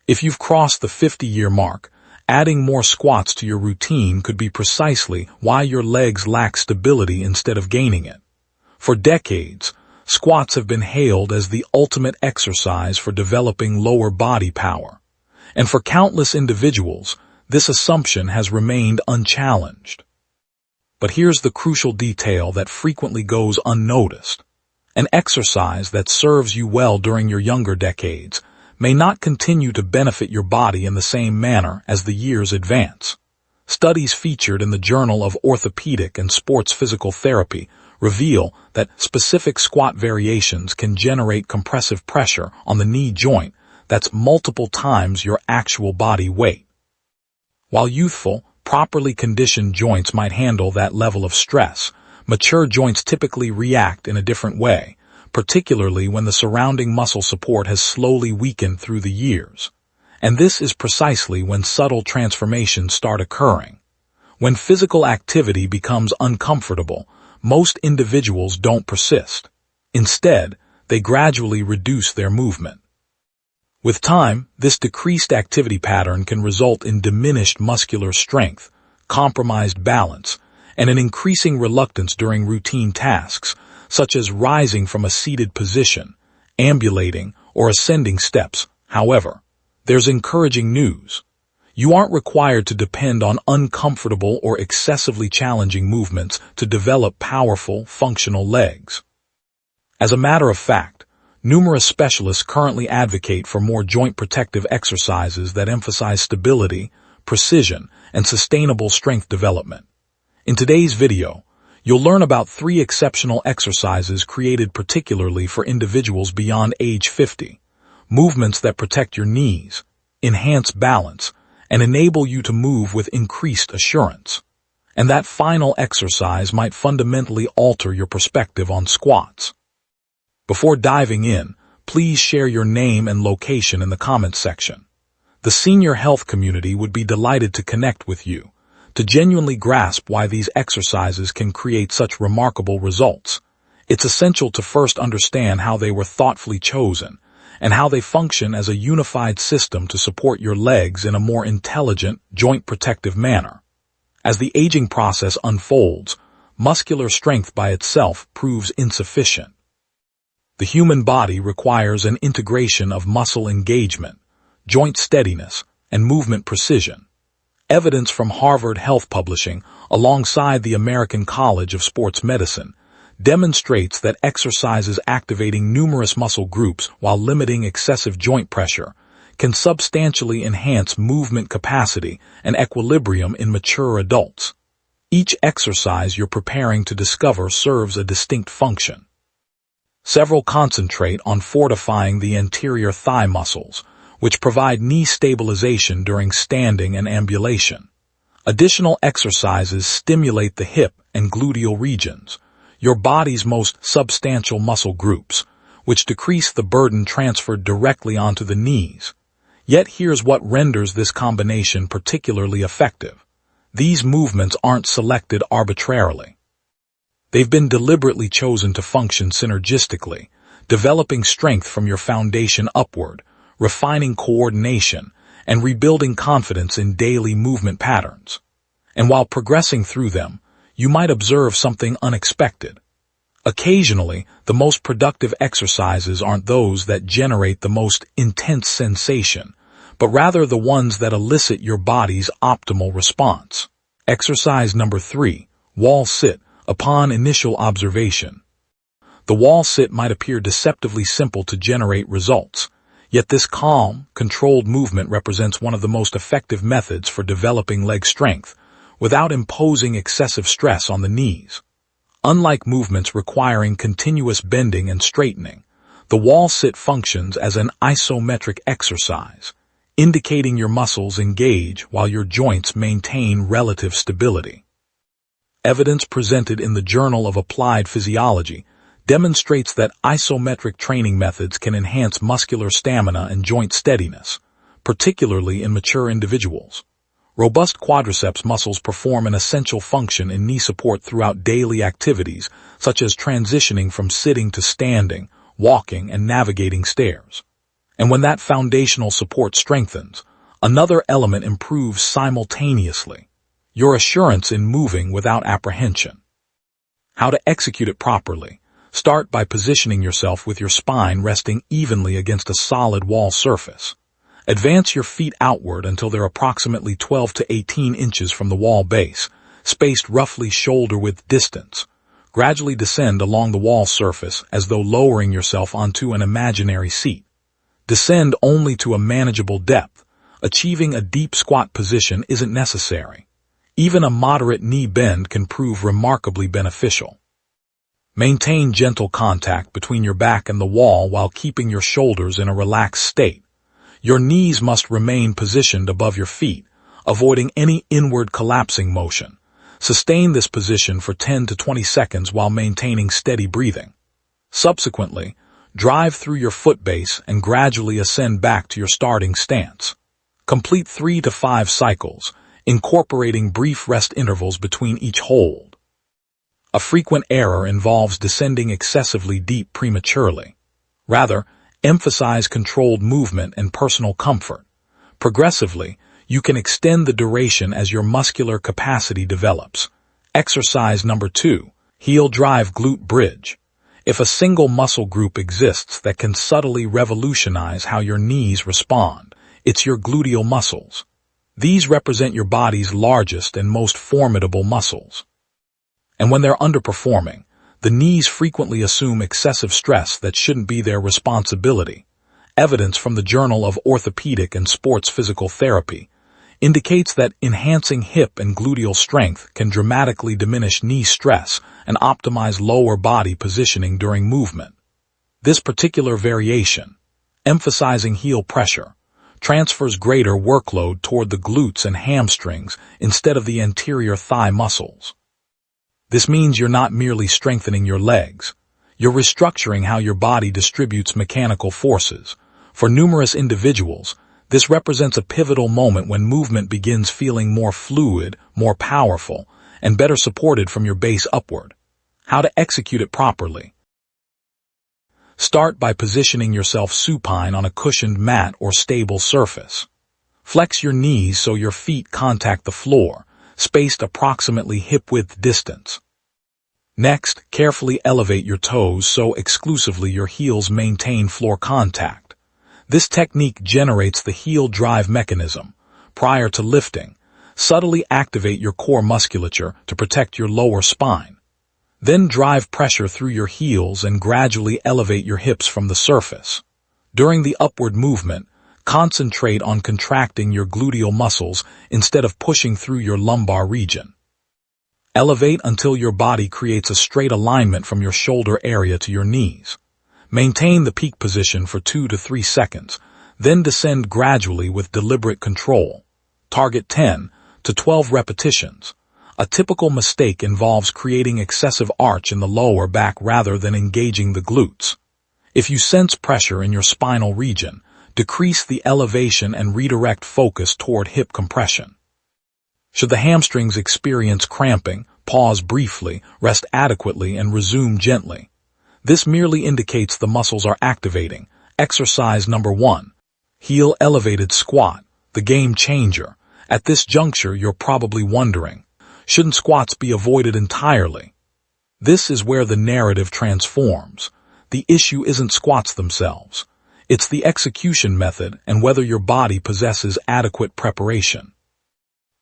If you've crossed the 50-year mark, adding more squats to your routine could be precisely why your legs lack stability instead of gaining it. For decades, squats have been hailed as the ultimate exercise for developing lower body power. And for countless individuals, this assumption has remained unchallenged. But here's the crucial detail that frequently goes unnoticed. An exercise that serves you well during your younger decades may not continue to benefit your body in the same manner as the years advance. Studies featured in the Journal of Orthopedic and Sports Physical Therapy reveal that specific squat variations can generate compressive pressure on the knee joint that's multiple times your actual body weight. While youthful, properly conditioned joints might handle that level of stress, mature joints typically react in a different way, particularly when the surrounding muscle support has slowly weakened through the years. And this is precisely when subtle transformations start occurring. When physical activity becomes uncomfortable, most individuals don't persist. Instead, they gradually reduce their movement. With time, this decreased activity pattern can result in diminished muscular strength, compromised balance, and an increasing reluctance during routine tasks, such as rising from a seated position, ambulating, or ascending steps. However, there's encouraging news. You aren't required to depend on uncomfortable or excessively challenging movements to develop powerful, functional legs. As a matter of fact, numerous specialists currently advocate for more joint-protective exercises that emphasize stability, precision, and sustainable strength development. In today's video, you'll learn about 3 exceptional exercises created particularly for individuals beyond age 50, movements that protect your knees, enhance balance, and enable you to move with increased assurance. And that final exercise might fundamentally alter your perspective on squats. Before diving in, please share your name and location in the comments section. The senior health community would be delighted to connect with you, to genuinely grasp why these exercises can create such remarkable results. It's essential to first understand how they were thoughtfully chosen, and how they function as a unified system to support your legs in a more intelligent, joint-protective manner. As the aging process unfolds, muscular strength by itself proves insufficient. The human body requires an integration of muscle engagement, joint steadiness, and movement precision. Evidence from Harvard Health Publishing, alongside the American College of Sports Medicine, demonstrates that exercises activating numerous muscle groups while limiting excessive joint pressure can substantially enhance movement capacity and equilibrium in mature adults. Each exercise you're preparing to discover serves a distinct function. Several concentrate on fortifying the anterior thigh muscles, which provide knee stabilization during standing and ambulation. Additional exercises stimulate the hip and gluteal regions, your body's most substantial muscle groups, which decrease the burden transferred directly onto the knees. Yet here's what renders this combination particularly effective. These movements aren't selected arbitrarily. They've been deliberately chosen to function synergistically, developing strength from your foundation upward, refining coordination, and rebuilding confidence in daily movement patterns. And while progressing through them, you might observe something unexpected. Occasionally, the most productive exercises aren't those that generate the most intense sensation, but rather the ones that elicit your body's optimal response. Exercise number 3, wall sit. Upon initial observation, the wall sit might appear deceptively simple to generate results, yet this calm, controlled movement represents one of the most effective methods for developing leg strength without imposing excessive stress on the knees. Unlike movements requiring continuous bending and straightening, the wall sit functions as an isometric exercise, indicating your muscles engage while your joints maintain relative stability. Evidence presented in the Journal of Applied Physiology demonstrates that isometric training methods can enhance muscular stamina and joint steadiness, particularly in mature individuals. Robust quadriceps muscles perform an essential function in knee support throughout daily activities, such as transitioning from sitting to standing, walking, and navigating stairs. And when that foundational support strengthens, another element improves simultaneously: your assurance in moving without apprehension. How to execute it properly. Start by positioning yourself with your spine resting evenly against a solid wall surface. Advance your feet outward until they're approximately 12 to 18 inches from the wall base, spaced roughly shoulder-width distance. Gradually descend along the wall surface as though lowering yourself onto an imaginary seat. Descend only to a manageable depth. Achieving a deep squat position isn't necessary. Even a moderate knee bend can prove remarkably beneficial. Maintain gentle contact between your back and the wall while keeping your shoulders in a relaxed state. Your knees must remain positioned above your feet, avoiding any inward collapsing motion. Sustain this position for 10 to 20 seconds while maintaining steady breathing. Subsequently, drive through your foot base and gradually ascend back to your starting stance. Complete 3 to 5 cycles, incorporating brief rest intervals between each hold. A frequent error involves descending excessively deep prematurely. Rather, emphasize controlled movement and personal comfort. Progressively, you can extend the duration as your muscular capacity develops. Exercise number 2, heel drive glute bridge. If a single muscle group exists that can subtly revolutionize how your knees respond, it's your gluteal muscles. These represent your body's largest and most formidable muscles. And when they're underperforming, the knees frequently assume excessive stress that shouldn't be their responsibility. Evidence from the Journal of Orthopedic and Sports Physical Therapy indicates that enhancing hip and gluteal strength can dramatically diminish knee stress and optimize lower body positioning during movement. This particular variation, emphasizing heel pressure, transfers greater workload toward the glutes and hamstrings instead of the anterior thigh muscles. This means you're not merely strengthening your legs, you're restructuring how your body distributes mechanical forces. For numerous individuals, this represents a pivotal moment when movement begins feeling more fluid, more powerful, and better supported from your base upward. How to execute it properly. Start by positioning yourself supine on a cushioned mat or stable surface. Flex your knees so your feet contact the floor, spaced approximately hip-width distance. Next, carefully elevate your toes so exclusively your heels maintain floor contact. This technique generates the heel drive mechanism. Prior to lifting, subtly activate your core musculature to protect your lower spine. Then drive pressure through your heels and gradually elevate your hips from the surface. During the upward movement, concentrate on contracting your gluteal muscles instead of pushing through your lumbar region. Elevate until your body creates a straight alignment from your shoulder area to your knees. Maintain the peak position for 2 to 3 seconds, then descend gradually with deliberate control. Target 10 to 12 repetitions. A typical mistake involves creating excessive arch in the lower back rather than engaging the glutes. If you sense pressure in your spinal region, decrease the elevation and redirect focus toward hip compression. Should the hamstrings experience cramping, pause briefly, rest adequately, and resume gently. This merely indicates the muscles are activating. Exercise number 1. Heel elevated squat, the game changer. At this juncture, you're probably wondering, shouldn't squats be avoided entirely? This is where the narrative transforms. The issue isn't squats themselves. It's the execution method and whether your body possesses adequate preparation.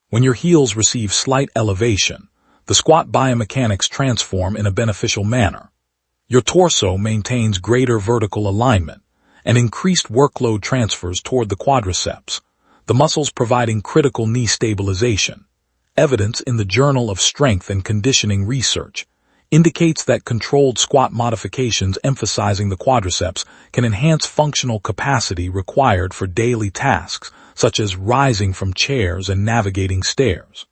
When your heels receive slight elevation, the squat biomechanics transform in a beneficial manner. Your torso maintains greater vertical alignment, and increased workload transfers toward the quadriceps, the muscles providing critical knee stabilization. Evidence in the Journal of Strength and Conditioning Research indicates that controlled squat modifications emphasizing the quadriceps can enhance functional capacity required for daily tasks, such as rising from chairs and navigating stairs.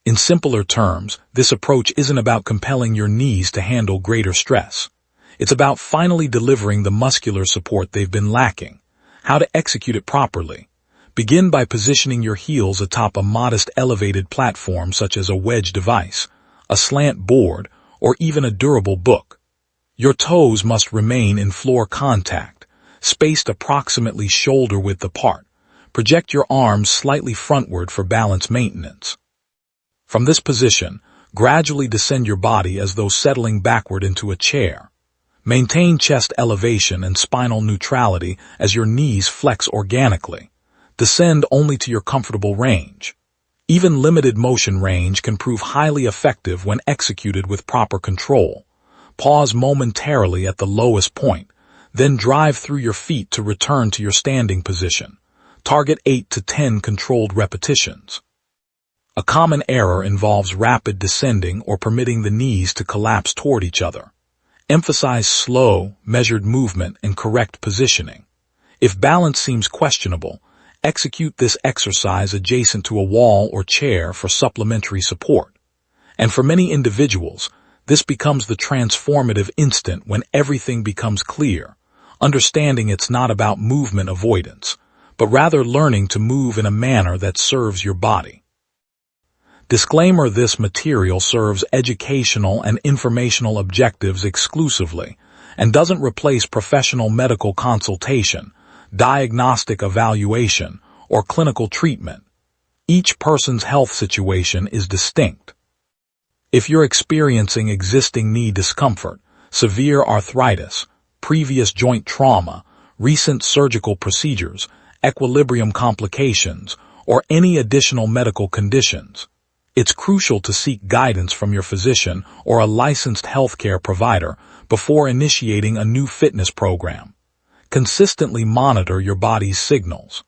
In simpler terms, this approach isn't about compelling your knees to handle greater stress. It's about finally delivering the muscular support they've been lacking. How to execute it properly. Begin by positioning your heels atop a modest elevated platform such as a wedge device, a slant board, or even a durable book. Your toes must remain in floor contact, spaced approximately shoulder width apart. Project your arms slightly frontward for balance maintenance. From this position, gradually descend your body as though settling backward into a chair. Maintain chest elevation and spinal neutrality as your knees flex organically. Descend only to your comfortable range. Even limited motion range can prove highly effective when executed with proper control. Pause momentarily at the lowest point, then drive through your feet to return to your standing position. Target 8 to 10 controlled repetitions. A common error involves rapid descending or permitting the knees to collapse toward each other. Emphasize slow, measured movement and correct positioning. If balance seems questionable, execute this exercise adjacent to a wall or chair for supplementary support. And for many individuals, this becomes the transformative instant when everything becomes clear, understanding it's not about movement avoidance, but rather learning to move in a manner that serves your body. Disclaimer: this material serves educational and informational objectives exclusively and doesn't replace professional medical consultation, diagnostic evaluation, or clinical treatment. Each person's health situation is distinct. If you're experiencing existing knee discomfort, severe arthritis, previous joint trauma, recent surgical procedures, equilibrium complications, or any additional medical conditions, it's crucial to seek guidance from your physician or a licensed healthcare provider before initiating a new fitness program. Consistently monitor your body's signals.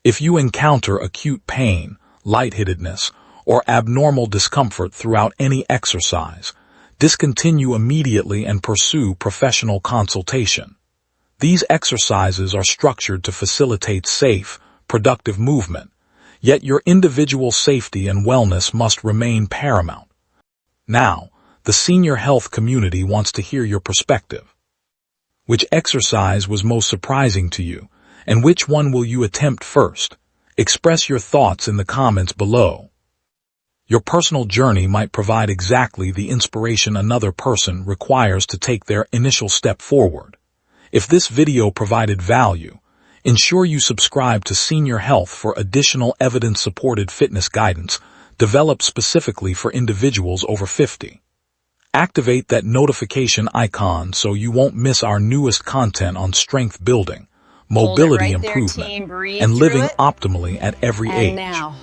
If you encounter acute pain, lightheadedness, or abnormal discomfort throughout any exercise, discontinue immediately and pursue professional consultation. These exercises are structured to facilitate safe, productive movement, yet your individual safety and wellness must remain paramount. Now, the senior health community wants to hear your perspective. Which exercise was most surprising to you, and which one will you attempt first? Express your thoughts in the comments below. Your personal journey might provide exactly the inspiration another person requires to take their initial step forward. If this video provided value, ensure you subscribe to Senior Health for additional evidence-supported fitness guidance developed specifically for individuals over 50. Activate that notification icon so you won't miss our newest content on strength building, mobility improvement, and living optimally at every age. Now,